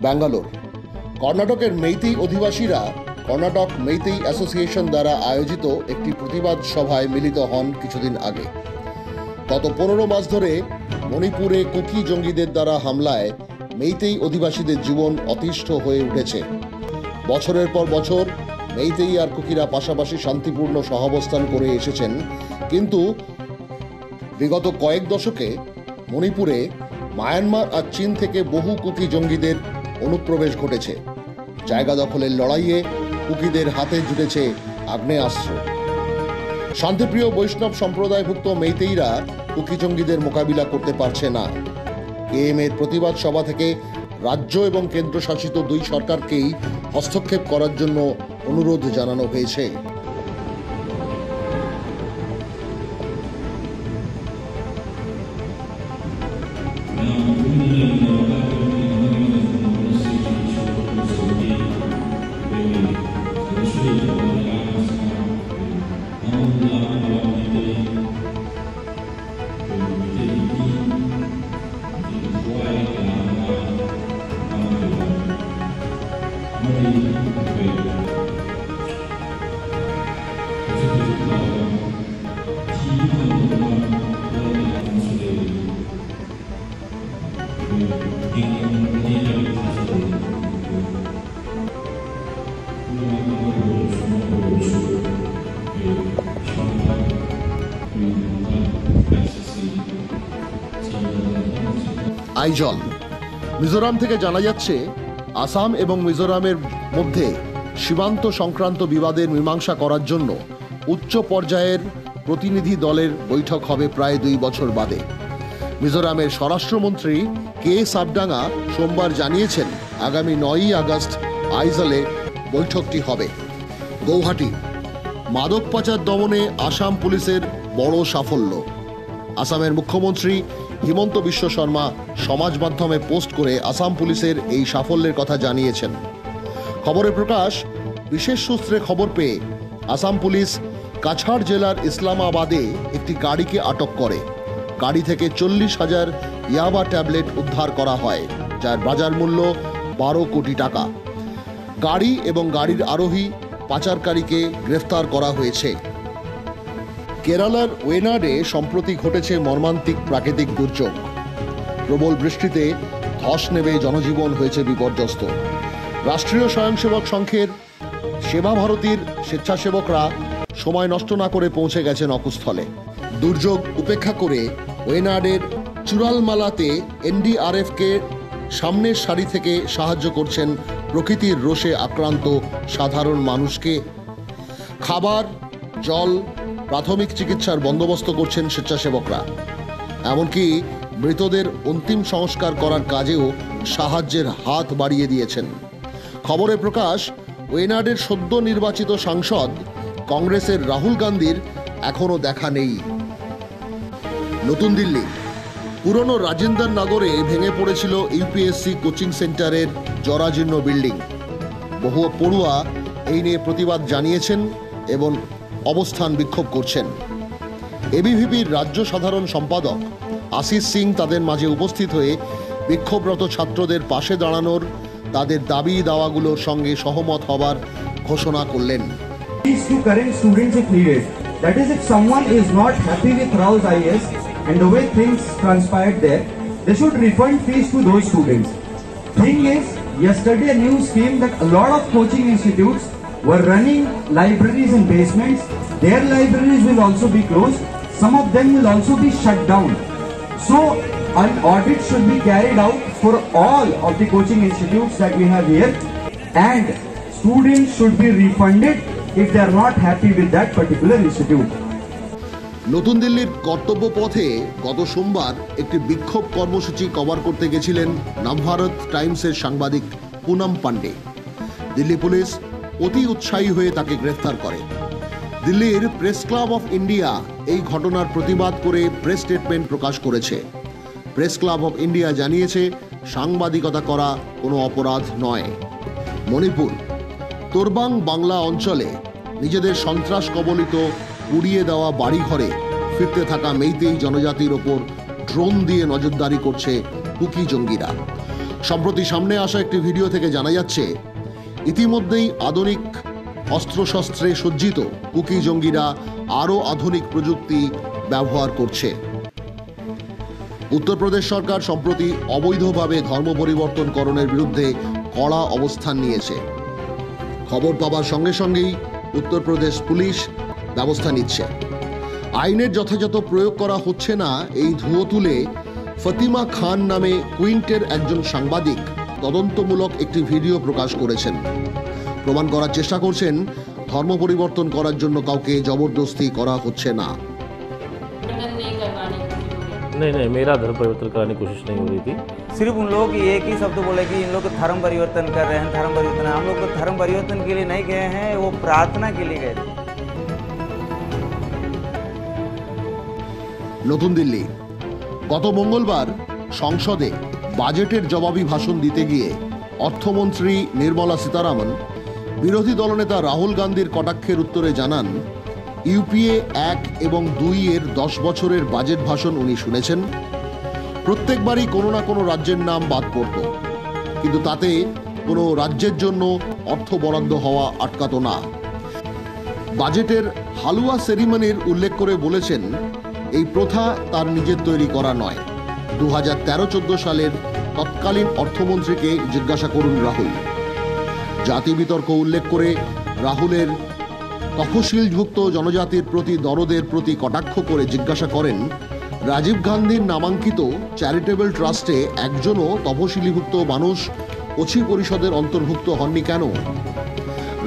ব্যাঙ্গালোর। কর্ণাটকের মেইতেই অধিবাসীরা কর্ণাটক মেইতেই অ্যাসোসিয়েশন দ্বারা আয়োজিত একটি প্রতিবাদ সভায় মিলিত হন কিছুদিন আগে। গত 15 মাস ধরে মণিপুরে কুকি জঙ্গিদের দ্বারা হামলায় মেইতেই অধিবাসীদের জীবন অতিষ্ঠ হয়ে উঠেছে। বছরের পর বছর মেইতেই আর কুকিরা পাশাপাশি শান্তিপূর্ণ সহাবস্থান করে এসেছেন, কিন্তু বিগত কয়েক দশকে মণিপুরে মায়ানমার আর চীন থেকে বহু কুকি জঙ্গিদের অনুপ্রবেশ ঘটেছে। জায়গা দখলের লড়াইয়ে কুকিদের হাতে জুটেছে আগ্নেয়াস্ত্র। শান্তিপ্রিয় বৈষ্ণব সম্প্রদায়ভুক্ত মেইতেইরা কুকি জঙ্গিদের মোকাবিলা করতে পারছে না। কেএম এর প্রতিবাদ সভা থেকে রাজ্য এবং কেন্দ্রশাসিত দুই সরকারকেই হস্তক্ষেপ করার জন্য অনুরোধ জানানো হয়েছে। আইজল। মিজোরাম থেকে জানা যাচ্ছে, আসাম এবং মিজোরামের মধ্যে সীমান্ত সংক্রান্ত বিবাদের মীমাংসা করার জন্য উচ্চ পর্যায়ের প্রতিনিধি দলের বৈঠক হবে প্রায় 2 বছর বাদে। মিজোরামের স্বরাষ্ট্রমন্ত্রী কে সাবডাঙ্গা সোমবার জানিয়েছেন, আগামী 9ই আগস্ট আইজলে বৈঠকটি হবে। গৌহাটি। মাদক পাচার দমনে আসাম পুলিশের বড় সাফল্য। আসামের মুখ্যমন্ত্রী হিমন্ত বিশ্ব শর্মা সমাজ মাধ্যমে পোস্ট করে আসাম পুলিশের এই সাফল্যের কথা জানিয়েছেন। খবরে প্রকাশ, বিশেষ সূত্রে খবর পেয়ে আসাম পুলিশ কাছাড় জেলার ইসলামাবাদে একটি গাড়িকে আটক করে। গাড়ি থেকে 40,000 ইয়াবা ট্যাবলেট উদ্ধার করা হয়, যার বাজার মূল্য 12 কোটি টাকা। গাড়ি এবং গাড়ির আরোহী পাচারকারীকে গ্রেফতার করা হয়েছে। কেরালার ওয়েনাডে সম্প্রতি ঘটেছে মর্মান্তিক প্রাকৃতিক দুর্যোগ। প্রবল বৃষ্টিতে ধস নেমে জনজীবন হয়েছে বিপর্যস্ত। রাষ্ট্রীয় স্বয়ংসেবক সংঘের সেবা ভারতীর স্বেচ্ছাসেবকরা সময় নষ্ট না করে পৌঁছে গেছেন অকুস্থলে। দুর্যোগ উপেক্ষা করে ওয়েনাডের চুরালমালাতে এনডিআরএফকে সামনের সারি থেকে সাহায্য করছেন প্রকৃতির রোষে আক্রান্ত সাধারণ মানুষকে। খাবার, জল, প্রাথমিক চিকিৎসার বন্দোবস্ত করছেন স্বেচ্ছাসেবকরা। এমনকি মৃতদের অন্তিম সংস্কার করার কাজেও সাহায্যের হাত বাড়িয়ে দিয়েছেন। খবরে প্রকাশ, ওয়েনাডের সদ্য নির্বাচিত সাংসদ কংগ্রেসের রাহুল গান্ধীর এখনও দেখা নেই। নতুন দিল্লি। পুরনো রাজেন্দ্র নগরে ভেঙে পড়েছিল ইউপিএসসি কোচিং সেন্টারের জরাজীর্ণ বিল্ডিং। বহু পড়ুয়া এই নিয়ে প্রতিবাদ জানিয়েছেন এবং অবস্থান বিক্ষোভ করছেন। এবিভিপির রাজ্য সাধারণ সম্পাদক আশিস সিং তাদের মাঝে উপস্থিত হয়ে বিক্ষোভরত ছাত্রদের পাশে দাঁড়ানোর, তাদের দাবি দাওয়াগুলোর সঙ্গে সহমত হবার ঘোষণা করলেন। That is, if someone is not happy with Rao's IAS and the way things transpired there, they should refund fees to those students. Thing is, yesterday a news came that a lot of coaching institutes were running libraries in basements. Their libraries will also be closed. Some of them will also be shut down. So, an audit should be carried out for all of the coaching institutes that we have here, and students should be refunded if they are not happy with that particular institute. নতুন দিল্লির কর্তব্য পথে গত সোমবার একটি বিক্ষোভ কর্মসূচি cover করতে গেছিলেন নবভারত টাইমসের সাংবাদিক পুনম পান্ডে। দিল্লি পুলিশ অতি উৎসাহী হয়ে তাকে গ্রেফতার করে। দিল্লির প্রেস ক্লাব অফ ইন্ডিয়া এই ঘটনার প্রতিবাদ করে প্রেস স্টেটমেন্ট প্রকাশ করেছে। প্রেস ক্লাব অফ ইন্ডিয়া জানিয়েছে, সাংবাদিকতা করা কোনো অপরাধ নয়। মণিপুর। তোরবাং বাংলা অঞ্চলে নিজেদের সন্ত্রাস কবলিত পুড়িয়ে দেওয়া বাড়িঘরে ফিরতে থাকা মেইতেই জনজাতির ওপর ড্রোন দিয়ে নজরদারি করছে কুকি জঙ্গিরা। সম্প্রতি সামনে আসা একটি ভিডিও থেকে জানা যাচ্ছে ইতিমধ্যেই আধুনিক অস্ত্রশস্ত্রে সজ্জিত কুকি জঙ্গিরা আরও আধুনিক প্রযুক্তি ব্যবহার করছে। উত্তরপ্রদেশ সরকার সম্প্রতি অবৈধভাবে ধর্ম পরিবর্তনকরণের বিরুদ্ধে কড়া অবস্থান নিয়েছে। খবর পাওয়ার সঙ্গে সঙ্গেই উত্তরপ্রদেশ পুলিশ ব্যবস্থা নিচ্ছে। আইনের যথাযথ প্রয়োগ করা হচ্ছে না এই ধুয়ো তুলে ফতিমা খান নামে কুইন্টের একজন সাংবাদিক তদন্তমূলক একটি ভিডিও প্রকাশ করেছেন। প্রমাণ করার চেষ্টা করছেন ধর্ম পরিবর্তন করার জন্য কাউকে জবরদস্তি করা হচ্ছে না। नहीं मेरा धर्म परिवर्तन कराने की कोशिश नहीं हो रही थी। सिर्फ उन लोगों की एक ही शब्द बोले कि इन लोग धर्म परिवर्तन कर रहे हैं, धर्म परिवर्तन। हम लोग तो धर्म परिवर्तन के लिए नहीं गए हैं, वो प्रार्थना के लिए गए थे। নতুন দিল্লি। গত মঙ্গলবার সংসদে বাজেটের জবাবি ভাষণ দিতে গিয়ে অর্থমন্ত্রী নির্মলা সীতারামন বিরোধী দলনেতা রাহুল গান্ধীর কটাক্ষের উত্তরে জানান, ইউপিএ 1 এবং 2 এর 10 বছরের বাজেট ভাষণ উনি শুনেছেন। প্রত্যেকবারই কোনো না কোনো রাজ্যের নাম বাদ পড়ত, কিন্তু তাতে কোনো রাজ্যের জন্য অর্থ বরাদ্দ হওয়া আটকাতো না। বাজেটের হালুয়া সেরিমনির উল্লেখ করে বলেছেন, এই প্রথা তার নিজের তৈরি করা নয়। 2013-14 সালের তৎকালীন অর্থমন্ত্রীকে জিজ্ঞাসা করুন রাহুল। জাতি বিতর্ক উল্লেখ করে রাহুলের তফসিলভুক্ত জনজাতির প্রতি দরদের প্রতি কটাক্ষ করে জিজ্ঞাসা করেন, রাজীব গান্ধীর নামাঙ্কিত চ্যারিটেবল ট্রাস্টে একজনও তফসিলিভুক্ত মানুষ ওছি পরিষদের অন্তর্ভুক্ত হননি কেন?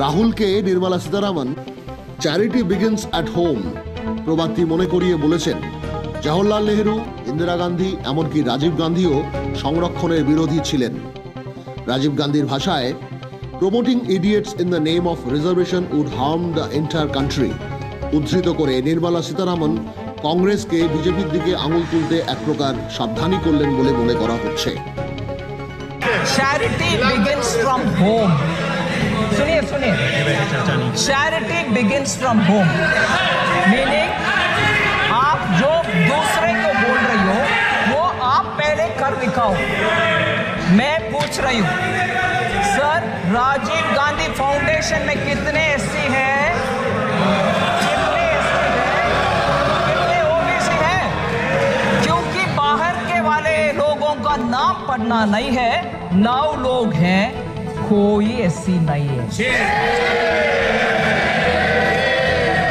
রাহুলকে Nirmala Sitharaman charity begins at home প্রবাদটি মনে করিয়ে বলেছেন, জওহরলাল নেহরু, ইন্দিরা গান্ধী, এমনকি রাজীব গান্ধীও সংরক্ষণের বিরোধী ছিলেন। রাজীব গান্ধীর ভাষায়, promoting idiots in the name of reservation would harm the entire country উদ্ধৃত করে নির্মলা সীতারামন কংগ্রেসকে বিজেপির দিকে আঙুল তুলতে এক প্রকার সাবধানী করলেন বলে মনে করা হচ্ছে। Charity begins from home. सुनिए सुनिए, charity begins from home, meaning आप जो दूसरे को बोल रही हो वो आप पहले कर दिखाओ। मैं पूछ रही हूँ सर, राजीव गांधी फाउंडेशन में कितने एससी हैं, कितने एसटी हैं, कितने ओबीसी हैं? क्योंकि बाहर के वाले लोगों का नाम पढ़ना नहीं है, 9 लोग हैं, कोई एससी नहीं है।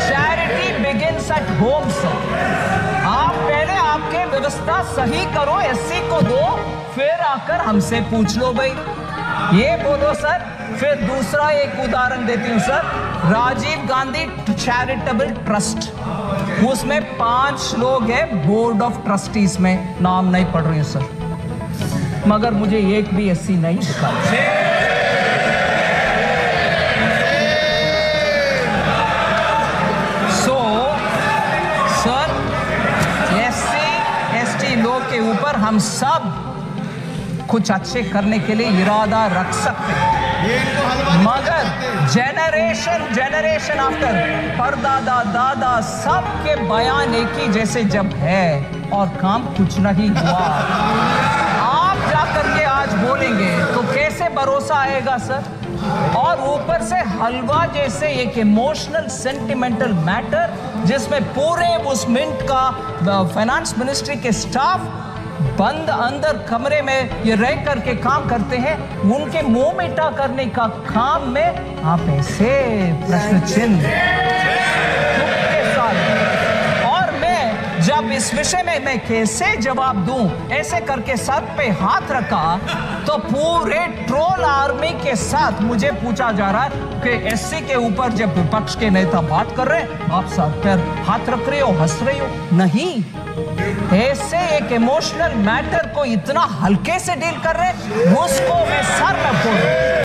Charity begins at home sir. आप पहले आपके व्यवस्था सही करो, एससी को दो, फिर आकर हमसे पूछ लो भाई। ये बोलो सर। फिर दूसरा एक उदाहरण देती हूं sir, Rajiv Gandhi charitable trust, उसमें 5 लोग हैं बोर्ड ऑफ ट्रस्टीज में, नाम नहीं पढ़ रही हूं सर, मगर मुझे एक भी एससी नहीं दिखा। के ऊपर हम सब कुछ अच्छे करने के लिए इरादा रख सकते हैं, मगर जनरेशन आफ्टर परदादा दादा सबके बयान एक ही जैसे जब है और काम कुछ नहीं हुआ, आप जाकर के आज बोलेंगे तो कैसे भरोसा आएगा सर? और ऊपर से हलवा जैसे एक इमोशनल सेंटिमेंटल मैटर जिसमें पूरे उस मिंट का फाइनेंस मिनिस्ट्री के स्टाफ बंद अंदर कमरे में ये रह करके काम करते हैं, उनके मुंह मिठा करने का काम में आप ऐसे प्रश्न चिन्ह के साथ। और मैं जब इस विषय में मैं कैसे जवाब दूं, ऐसे करके सर पे हाथ रखा तो पूरे ट्रोल आर्मी के साथ मुझे पूछा जा रहा है कि एससी के ऊपर जब विपक्ष के नेता बात कर रहे हैं आप सर पर हाथ रख रहे हो, हंस रही हो। नहीं, ऐसे एक इमोशनल मैटर को इतना हल्के से डील कर रहे, उसको मैं सर न बोलूं।